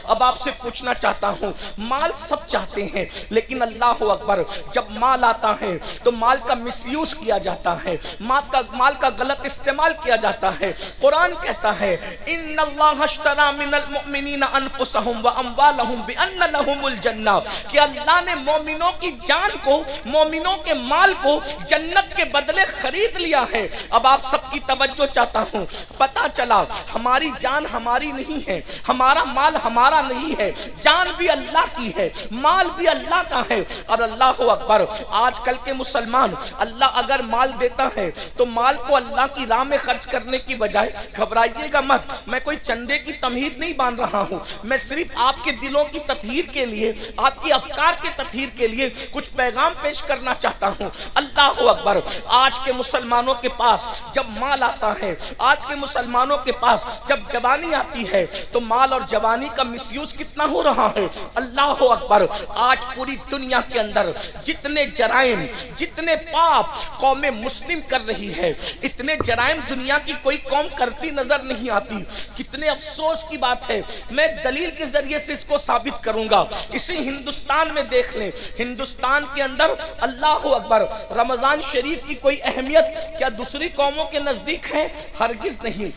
اب آپ سے پوچھنا چاہتا ہوں، مال سب چاہتے ہیں لیکن اللہ اکبر جب مال آتا ہے تو مال کا مس یوز کیا جاتا ہے، مال کا غلط استعمال کیا جاتا ہے۔ قرآن کہتا ہے ان اللہ اشتری من المؤمنین انفسهم واموالهم بان لهم الجنہ، کہ اللہ نے مومنوں کی جان کو، مومنوں کے مال کو جنت کے بدلے خرید لیا ہے۔ اب آپ سب کی توجہ چاہتا ہوں، پتا چلا ہماری جان ہماری نہیں ہے، ہمارا مال ہمارا نہیں ہے، جان بھی اللہ کی ہے، مال بھی اللہ کا ہے۔ اور اللہ اکبر آج کل کے مسلمان، اللہ اگر مال دیتا ہے تو مال کو اللہ کی راہ میں خرچ کرنے کی بجائے، گھبرائیے گا مت، میں کوئی چندے کی تمہید نہیں باندھ رہا ہوں، میں صرف آپ کے دلوں کی تطہیر کے لیے، آپ کی افکار کے تطہیر کے لیے کچھ پیغام پیش کرنا چاہتا ہوں۔ اللہ اکبر آج کے مسلمانوں کے پاس جب مال آتا ہے، آج کے مسلمانوں کے پاس جب جوانی آتی ہے تو مال اور جوانی کا مس یوز کتنا ہو رہا ہے۔ اللہ اکبر آج پوری دنیا کے اندر جتنے جرائم، جتنے پاپ قوم مسلم کر رہی ہے، اتنے جرائم دنیا کی کوئی قوم کرتی نظر نہیں آتی۔ کتنے افسوس کی بات ہے، میں دلیل کے ذریعے سے اس کو ثابت کروں گا۔ اسی ہندوستان میں دیکھ لیں، ہندوستان کے اندر اللہ اکبر رمضان شریف کی کوئی اہمیت کیا دوسری قوموں کے نزدیک ہے؟ ہرگز نہیں۔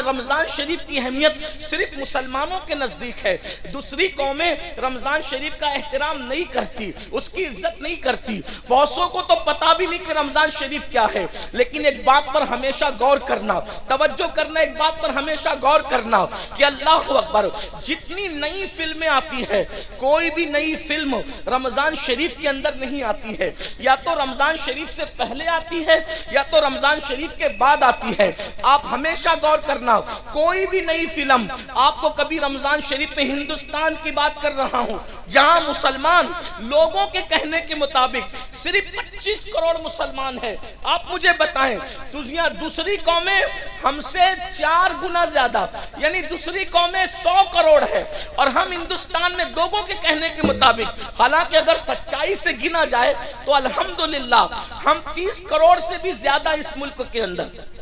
رمضان شریف کی اہمیت صرف مسلمانوں کے نزدیک ہے، دوسری قومیں رمضان شریف کا احترام نہیں کرتی، اس کی عزت نہیں کرتی، بہتوں کو تو پتا بھی نہیں کہ رمضان شریف کیا ہے۔ لیکن ایک بات پر ہمیشہ غور کرنا، توجہ کرنا، ایک بات پر ہمیشہ غور کرنا کہ اللہ اکبر جتنی نئی فلمیں آتی ہے، کوئی بھی نئی فلم رمضان شریف کے اندر نہیں آتی ہے، یا تو رمضان شریف سے پہلے آتی ہے یا تو رمضان شریف کے بعد آتی ہے۔ آپ ہمیشہ غور کرنا، کوئی بھی نئی فلم آپ کو کبھی رمضان شریف میں، ہندوستان کی بات کر رہا ہوں جہاں مسلمان لوگوں کے کہنے کے مطابق صرف 25 کروڑ مسلمان ہیں، آپ مجھے بتائیں دوسری قومیں ہم سے 4 گنا زیادہ، یعنی دوسری قومیں 100 کروڑ ہے اور ہم ہندوستان میں لوگوں کے کہنے کے مطابق، حالانکہ اگر سچائی سے گنا جائے تو الحمدللہ ہم 30 کروڑ سے بھی زیادہ اس ملک کے اندر،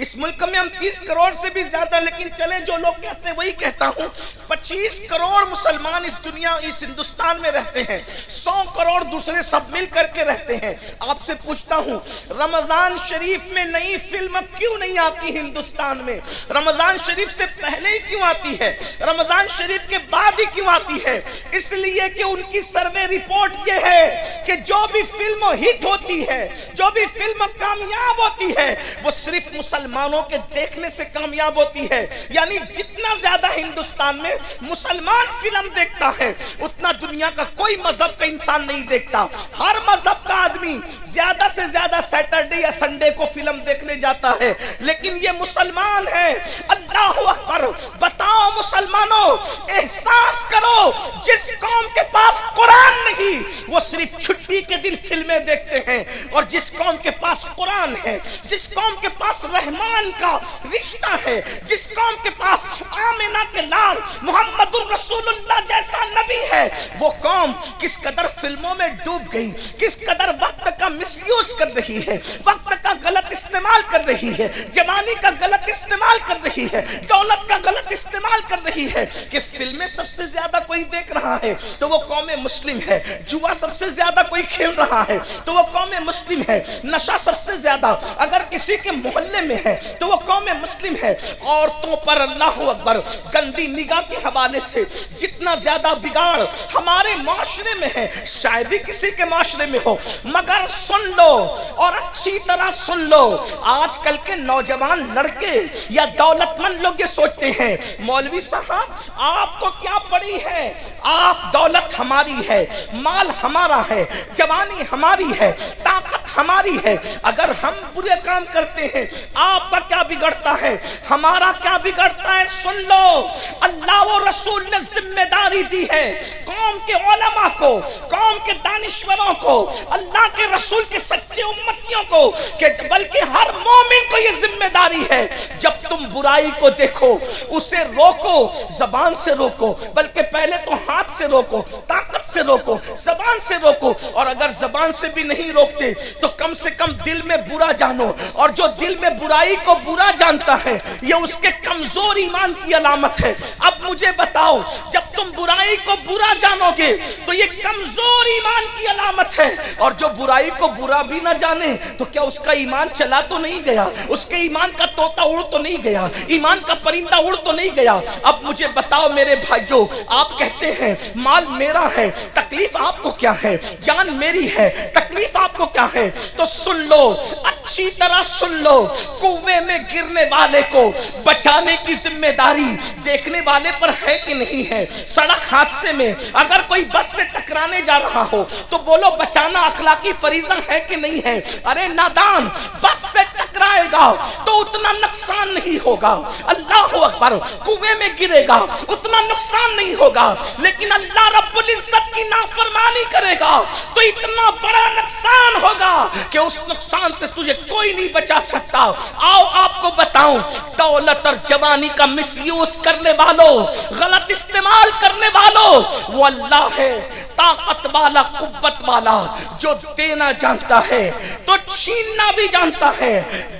اس ملک میں ہم 30 کروڑ سے بھی زیادہ، لیکن چلے جو لوگ کہتے ہیں وہی کہتا ہوں، 25 کروڑ مسلمان اس دنیا، اس ہندوستان میں رہتے ہیں، 100 کروڑ دوسرے سب مل کر کے رہتے ہیں۔ آپ سے پوچھتا ہوں رمضان شریف میں نئی فلم کیوں نہیں آتی ہندوستان میں؟ رمضان شریف سے پہلے ہی کیوں آتی ہے؟ رمضان شریف کے بعد ہی کیوں آتی ہے؟ اس لیے کہ ان کی سروے رپورٹ یہ ہے کہ جو بھی فلم ہٹ ہوتی ہے، جو بھی فلم کامیاب ہوتی ہے، وہ صرف مسلمانوں کے دیکھنے سے کامیاب ہوتی ہے۔ یعنی جتنا زیادہ ہندوستان میں مسلمان فلم دیکھتا ہے اتنا دنیا کا کوئی مذہب کا انسان نہیں دیکھتا۔ ہر مذہب کا آدمی زیادہ سے زیادہ سیٹرڈے یا سنڈے کو فلم دیکھنے جاتا ہے، لیکن یہ مسلمان ہے۔ اللہ اکبر، بتاؤ مسلمانوں، احساس کرو جس قوم کے پاس قرآن نہیں وہ صرف چھٹی کے دن فلمیں دیکھتے ہیں، اور جس قوم کے پاس قرآن ہے، جس قوم کے پاس رحمان کا رشتہ ہے، جس قوم کے پاس آمنہ کے لال محمد الرسول اللہ جیسا نبی ہے، وہ قوم کس قدر فلموں میں ڈوب گئی، کس قدر وقت کا مس یوز کر رہی ہے، وقت کا غلط استعمال کر رہی ہے، جوانی کا غلط استعمال کر رہی ہے، دولت کا غلط استعمال کر رہی ہے، کہ فلمیں سب سے زیادہ کوئی دیکھ رہا ہے تو وہ قوم مسلم ہے، جوا سب سے زیادہ کوئی کھیل رہا ہے تو وہ قوم مسلم ہے، نشہ سب سے زیادہ اگر کسی کے محلے میں ہے تو وہ قوم مسلم ہے۔ عورتوں پر اللہ اکبر گندی نگاہ کے حوالے سے جتنا زیادہ بگاڑ ہمارے معاشرے میں ہے شاید ہی کسی کے معاشرے میں ہو، مگر سن لو اور اچھی طرح سن لو، آج کل کے نوجوان لڑکے یا دولت مند لوگ یہ سوچتے ہیں مولوی صاحب آپ کو کیا پڑی ہے، آپ دولت ہماری ہے، مال ہمارا ہے، جوانی ہماری ہے، طاقت ہماری ہے، اگر ہم برے کام کرتے ہیں آپ کا کیا بگڑتا ہے، ہمارا کیا بگڑتا ہے؟ سن لو، اللہ و رسول نے ذمہ داری دی ہے قوم کے علماء کو، قوم کے دانشوروں کو، اللہ کے رسول کے سچے امتیوں کو، کہ بلکہ ہر مومن کو یہ ذمہ داری ہے جب تم برائی کو دیکھو اسے روکو، زبان سے روکو، بلکہ پہلے تو ہاتھ سے روکو، طاقت سے روکو، زبان سے روکو، اور اگر زبان سے بھی نہیں روکتے تو کم سے کم دل میں برا جانو، اور جو دل میں برائی کو برا جانتا ہے یہ اس کے کمزور ایمان کی علامت ہے۔ اب مجھے بتاؤ، جب تم برائی کو برا جانو گے تو یہ کمزور ایمان کی علامت ہے، اور جو برائی کو برا بھی نہ جانے تو کیا اس کا ایمان چلا تو نہیں گیا؟ اس کے ایمان کا طوطا اڑ تو نہیں گیا؟ ایمان کا پرندہ اڑ تو نہیں گیا؟ اب مجھے بتاؤ میرے بھائیوں، آپ کہتے ہیں مال میرا ہے، تکلیف آپ کو کیا ہے؟ جان میری ہے، تکلیف آپ کو کیا ہے؟ تو سن لو، اچھی طرح سن لو، کنویں میں گرنے والے کو بچانے کی ذمہ داری دیکھنے والے پر ہے کہ نہیں ہے؟ سڑک حادثے میں اگر کوئی بس سے ٹکرانے جا رہا ہو تو بولو بچانا اخلاقی فریضہ ہے کہ نہیں ہے؟ ارے نادان، بس سے ٹکرائے گا تو اتنا نقصان نہیں ہوگا، اللہ اکبر، کنویں میں گرے گا اتنا نقصان نہیں ہوگا، لیکن اللہ رب العزت کی نافرمانی کرے گا تو اتنا بڑا نقصان ہوگا کہ اس نقصان سے تجھے کوئی نہیں بچا سکتا۔ آؤ آپ کو بتاؤں، دولت اور جوانی کا مس یوز کرنے والوں، غلط استعمال کرنے والوں، وہ اللہ ہے، طاقت والا، قوت والا، جو دینا جانتا ہے تو چھیننا بھی جانتا ہے۔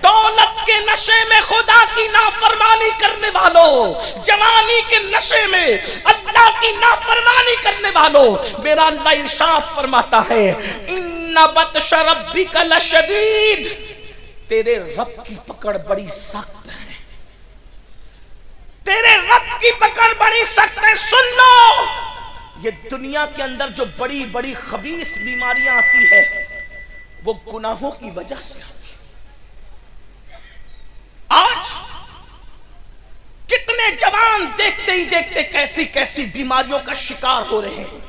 دولت کے نشے میں خدا کی نافرمانی کرنے والوں، جوانی کے نشے میں اللہ کی نافرمانی کرنے والوں، میرا اللہ ارشاد فرماتا ہے ان بطش ربک لشدید، تیرے رب کی پکڑ بڑی سخت ہے، تیرے رب کی پکڑ بڑی سخت ہے۔ سن لو، یہ دنیا کے اندر جو بڑی بڑی خبیث بیماریاں آتی ہے وہ گناہوں کی وجہ سے آتی ہے۔ آج کتنے جوان دیکھتے ہی دیکھتے کیسی کیسی بیماریوں کا شکار ہو رہے ہیں،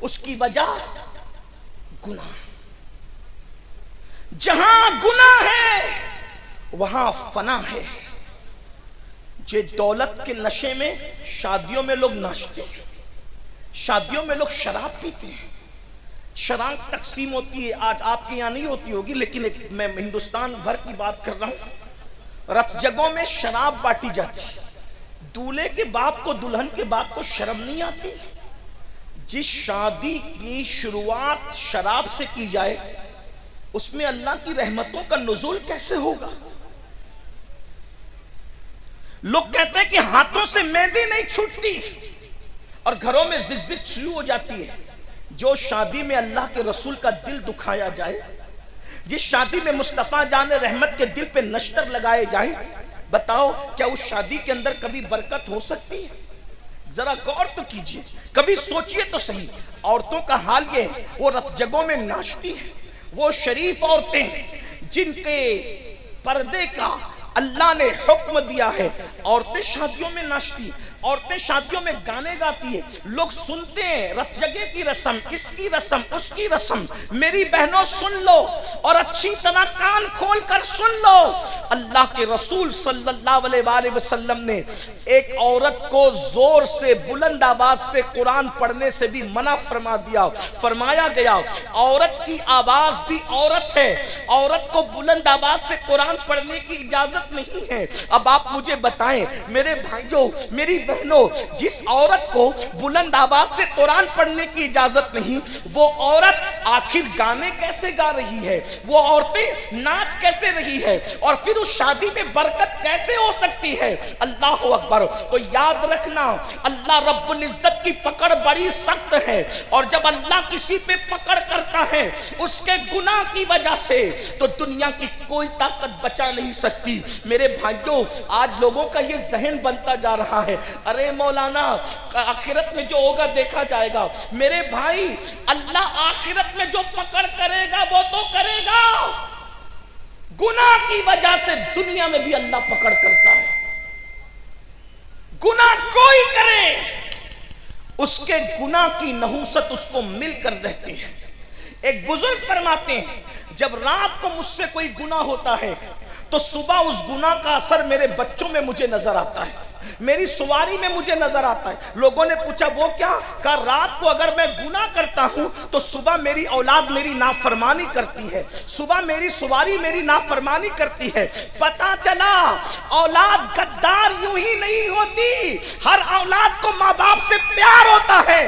اس کی وجہ گناہ۔ جہاں گناہ ہے وہاں فنا ہے۔ جو دولت کے نشے میں شادیوں میں لوگ ناچتے ہیں، شادیوں میں لوگ شراب پیتے ہیں، شراب تقسیم ہوتی ہے، آج آپ کے یہاں نہیں ہوتی ہوگی لیکن میں ہندوستان بھر کی بات کر رہا ہوں، رت جگہوں میں شراب بانٹی جاتی ہے۔ دولہے کے باپ کو، دلہن کے باپ کو شرم نہیں آتی؟ جس شادی کی شروعات شراب سے کی جائے اس میں اللہ کی رحمتوں کا نزول کیسے ہوگا؟ لوگ کہتے ہیں کہ ہاتھوں سے مہندی نہیں چھوٹتی اور گھروں میں زگزگ شروع ہو جاتی ہے۔ جو شادی میں اللہ کے رسول کا دل دکھایا جائے، جس شادی میں مصطفیٰ جان رحمت کے دل پہ نشتر لگائے جائیں، بتاؤ کیا اس شادی کے اندر کبھی برکت ہو سکتی ہے؟ ذرا غور تو کیجئے، کبھی سوچئے تو صحیح۔ عورتوں کا حال یہ ہے، وہ رت جگہوں میں ناچتی ہیں، وہ شریف عورتیں جن کے پردے کا اللہ نے حکم دیا ہے، عورتیں شادیوں میں ناچتی، عورتیں شادیوں میں گانے گاتی ہیں، لوگ سنتے ہیں، رت جگہ کی رسم، اس کی رسم، اس کی رسم۔ میری بہنوں سن لو اور اچھی طرح کان کھول کر سن لو، اللہ کے رسول صلی اللہ علیہ وآلہ وسلم نے ایک عورت کو زور سے، بلند آواز سے قرآن پڑھنے سے بھی منع فرما دیا۔ فرمایا گیا عورت کی آواز بھی عورت ہے، عورت کو بلند آواز سے قرآن پڑھنے کی اجازت نہیں ہے۔ اب آپ مجھے بتائیں میرے بھائیوں، میری بہنوں، جس عورت کو بلند آواز سے قرآن پڑھنے کی اجازت نہیں، وہ عورت آخر گانے کیسے گا رہی ہے؟ وہ عورتیں ناچ کیسے رہی ہے؟ اور پھر اس شادی میں برکت کیسے ہو سکتی ہے؟ اللہ اکبر۔ تو یاد رکھنا، اللہ رب العزت کی پکڑ بڑی سخت ہے، اور جب اللہ کسی پہ پکڑ کرتا ہے اس کے گناہ کی وجہ سے تو دنیا کی کوئی طاقت بچا نہیں سکتی۔ میرے بھائیوں، آج لوگوں کا یہ ذہن بنتا جا رہا ہے، ارے مولانا آخرت میں جو ہوگا دیکھا جائے گا۔ میرے بھائی، اللہ آخرت میں جو پکڑ کرے گا وہ تو کرے گا، گناہ کی وجہ سے دنیا میں بھی اللہ پکڑ کرتا ہے۔ گناہ کوئی کرے، اس کے گناہ کی نحوست اس کو مل کر رہتی ہے۔ ایک بزرگ فرماتے ہیں جب رات کو مجھ سے کوئی گناہ ہوتا ہے تو صبح اس گناہ کا اثر میرے بچوں میں مجھے نظر آتا ہے، میری سواری میں مجھے نظر آتا ہے۔ لوگوں نے پوچھا وہ کیا؟ کہا رات کو اگر میں گناہ کرتا ہوں تو صبح میری اولاد میری نافرمانی کرتی ہے، صبح میری سواری میری نافرمانی کرتی ہے۔ پتہ چلا اولاد غدار یوں ہی نہیں ہوتی، ہر اولاد کو ماں باپ سے پیار ہوتا ہے۔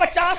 50